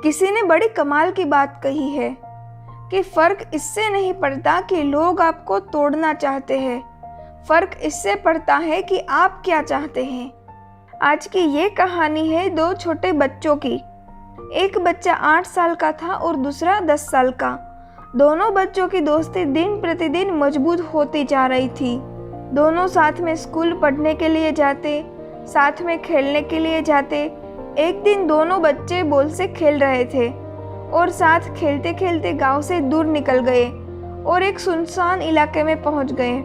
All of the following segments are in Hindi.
किसी ने बड़ी कमाल की बात कही है कि फर्क इससे नहीं पड़ता कि लोग आपको तोड़ना चाहते हैं, फर्क इससे पड़ता है कि आप क्या चाहते हैं। आज की ये कहानी है दो छोटे बच्चों की। एक बच्चा 8 साल का था और दूसरा 10 साल का। दोनों बच्चों की दोस्ती दिन प्रतिदिन मजबूत होती जा रही थी। दोनों साथ में स्कूल पढ़ने के लिए जाते, साथ में खेलने के लिए जाते। एक दिन दोनों बच्चे बॉल से खेल रहे थे और साथ खेलते खेलते गांव से दूर निकल गए और एक सुनसान इलाके में पहुंच गए।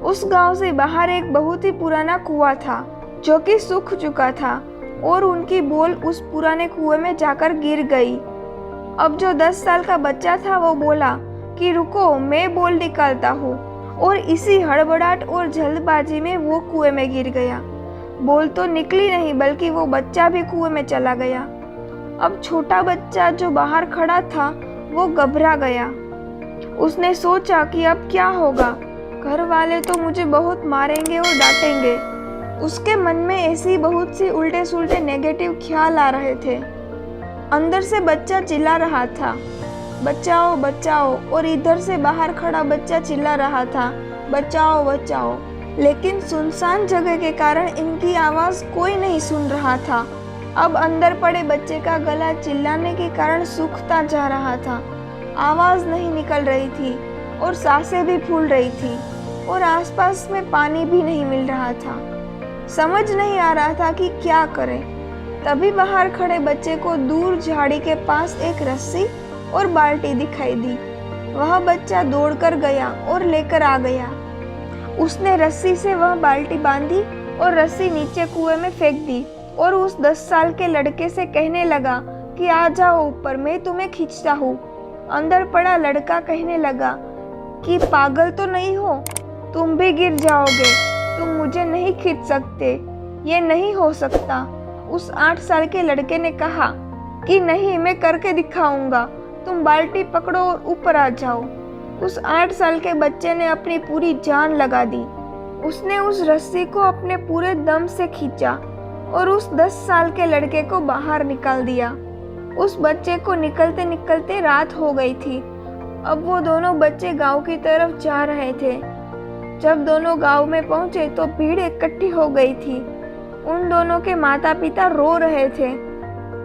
उस गांव से बाहर एक बहुत ही पुराना कुआं था जो कि सूख चुका था और उनकी बॉल उस पुराने कुएं में जाकर गिर गई। अब जो 10 साल का बच्चा था वो बोला कि रुको, मैं बॉल निकालता हूँ, और इसी हड़बड़ाहट और जल्दबाजी में वो कुएं में गिर गया। बॉल तो निकली नहीं बल्कि वो बच्चा भी कुएं में चला गया। अब छोटा बच्चा जो बाहर खड़ा था वो घबरा गया। उसने सोचा कि अब क्या होगा, घर वाले तो मुझे बहुत मारेंगे और डांटेंगे। उसके मन में ऐसी बहुत सी उल्टे सुल्टे नेगेटिव ख्याल आ रहे थे। अंदर से बच्चा चिल्ला रहा था, बचाओ बचाओ, और इधर से बाहर खड़ा बच्चा चिल्ला रहा था, बचाओ बचाओ। लेकिन सुनसान जगह के कारण इनकी आवाज़ कोई नहीं सुन रहा था। अब अंदर पड़े बच्चे का गला चिल्लाने के कारण सूखता जा रहा था। आवाज़ नहीं निकल रही थी और सांसें भी फूल रही थी और आसपास में पानी भी नहीं मिल रहा था। समझ नहीं आ रहा था कि क्या करें। तभी बाहर खड़े बच्चे को दूर झाड़ी के पास एक रस्सी और बाल्टी दिखाई दी। वह बच्चा दौड़कर गया और लेकर आ गया। उसने रस्सी से वह बाल्टी बांधी और रस्सी नीचे कुएं में फेंक दी और उस 10 साल के लड़के से कहने लगा कि आ जाओ ऊपर, मैं तुम्हें खींचता हूँ। अंदर पड़ा लड़का कहने लगा कि पागल तो नहीं हो, तुम भी गिर जाओगे, तुम मुझे नहीं खींच सकते, ये नहीं हो सकता। उस 8 साल के लड़के ने कहा कि नहीं, मैं करके दिखाऊंगा, तुम बाल्टी पकड़ो और ऊपर आ जाओ। उस 8 साल के बच्चे ने अपनी पूरी जान लगा दी। उसने उस रस्सी को अपने पूरे दम से खींचा और उस 10 साल के लड़के को बाहर निकाल दिया। उस बच्चे को निकलते निकलते रात हो गई थी। अब वो दोनों बच्चे गांव की तरफ जा रहे थे। जब दोनों गांव में पहुंचे तो भीड़ इकट्ठी हो गई थी। उन दोनों के माता पिता रो रहे थे।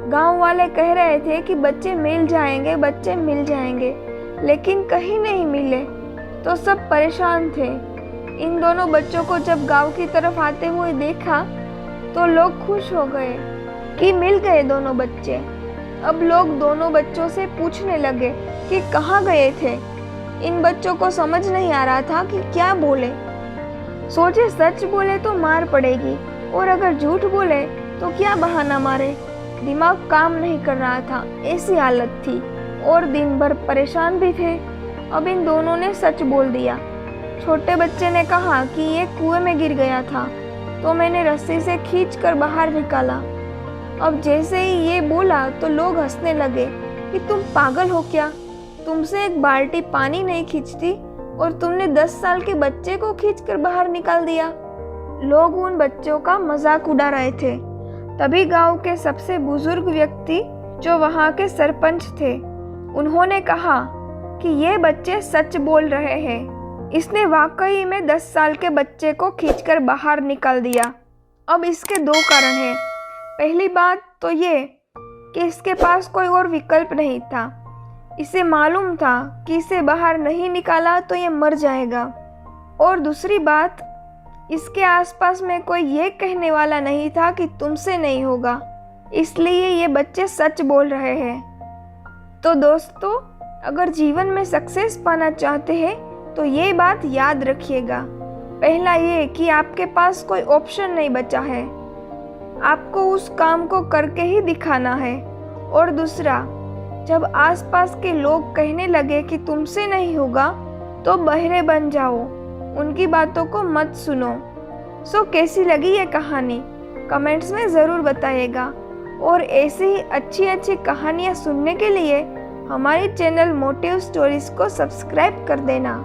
गांव वाले कह रहे थे कि बच्चे मिल जाएंगे, बच्चे मिल जाएंगे, लेकिन कहीं नहीं मिले। तो सब परेशान थे। इन दोनों बच्चों को जब गांव की तरफ आते हुए देखा तो लोग खुश हो गए कि मिल गए दोनों बच्चे। अब लोग दोनों बच्चों से पूछने लगे कि कहाँ गए थे। इन बच्चों को समझ नहीं आ रहा था कि क्या बोले। सोचे सच बोले तो मार पड़ेगी और अगर झूठ बोले तो क्या बहाना मारे। दिमाग काम नहीं कर रहा था, ऐसी हालत थी, और दिन भर परेशान भी थे। अब इन दोनों ने सच बोल दिया। छोटे बच्चे ने कहा कि ये कुएं में गिर गया था तो मैंने रस्सी से खींचकर बाहर निकाला। अब जैसे ही ये बोला तो लोग हंसने लगे कि तुम पागल हो क्या, तुमसे एक बाल्टी पानी नहीं खींचती और तुमने 10 साल के बच्चे को खींचकर बाहर निकाल दिया। लोग उन बच्चों का मजाक उड़ा रहे थे। तभी गांव के सबसे बुजुर्ग व्यक्ति जो वहां के सरपंच थे, उन्होंने कहा कि ये बच्चे सच बोल रहे हैं। इसने वाकई में 10 साल के बच्चे को खींचकर बाहर निकाल दिया। अब इसके 2 कारण हैं। पहली बात तो ये कि इसके पास कोई और विकल्प नहीं था। इसे मालूम था कि इसे बाहर नहीं निकाला तो ये मर जाएगा। और दूसरी बात, इसके आसपास में कोई ये कहने वाला नहीं था कि तुमसे नहीं होगा, इसलिए ये बच्चे सच बोल रहे हैं। तो दोस्तों, अगर जीवन में सक्सेस पाना चाहते हैं तो ये बात याद रखिएगा। पहला ये कि आपके पास कोई ऑप्शन नहीं बचा है, आपको उस काम को करके ही दिखाना है। और दूसरा, जब आसपास के लोग कहने लगे कि तुमसे नहीं होगा तो बहरे बन जाओ, उनकी बातों को मत सुनो। सो कैसी लगी ये कहानी कमेंट्स में ज़रूर बताइएगा। और ऐसी ही अच्छी अच्छी कहानियाँ सुनने के लिए हमारे चैनल मोटिव स्टोरीज को सब्सक्राइब कर देना।